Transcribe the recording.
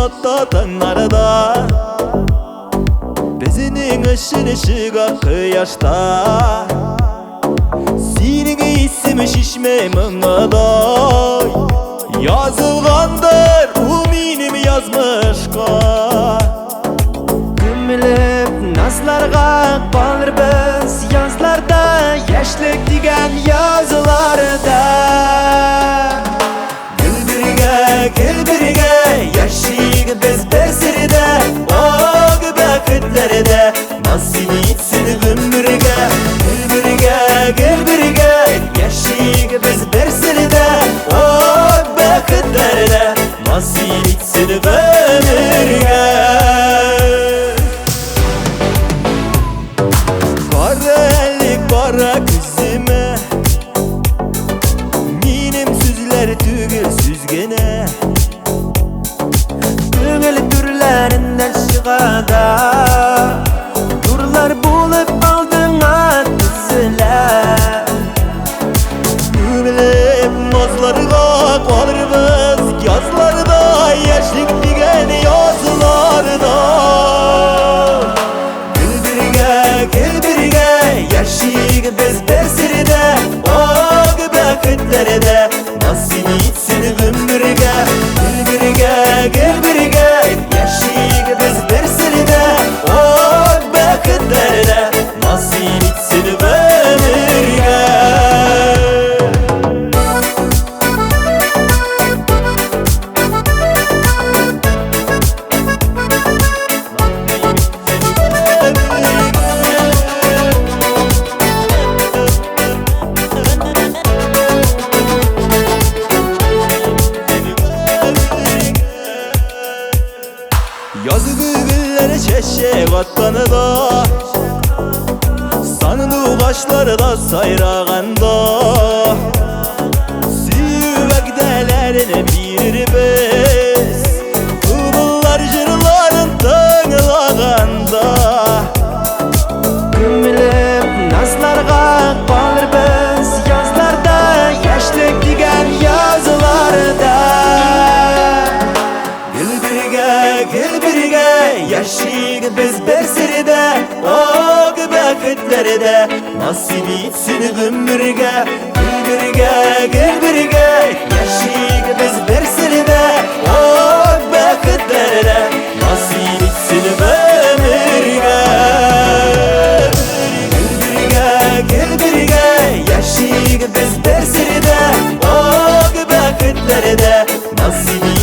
Atlatın arada Bezinin ışını çıkar kıyaşta Senin ismi şişme mınaday Yazılgandır uminim yazmışka Gümülüp nazlarga kalır biz yazlarda Yaşlık digen yazılarda Gül birge yaşayık biz bir sirde O gübekitlerde nasip etsin ömürge Gül birge yaşayık biz bir sirde O gübekitlerde nasip etsin ömürge Kara ellik kara küzüme Minim süzler tügül süzgene Köngül türlerinden çıkada Durlar bulup aldığına düzüler Gümülüp nazlarga kalırız yazlarda Yaşlık digen yazılarda Gül birge yaşayık biz bir sirde O gübekitlerde nasip etsin ömürge Gül birge yaşayık biz bir sirde O gübekitlerde nasip etsin ömürge Yazı güllere çeşek atkanı da Sanılı kaşları da sayrağanda Süvekdelerine birir biz Kıvıllar jırların tığılağında Gümülüp nazlarga kalır biz yazlarda Yaşlık digen yazılarda Gül birge yaşayık biz bir sirde O gübekitlerde nasip etsin ömürge Gül birge yaşayık biz bir sirde O gübekitlerde nasip etsin ömürge Gül birge yaşayık biz bir sirde O gübekitlerde nasip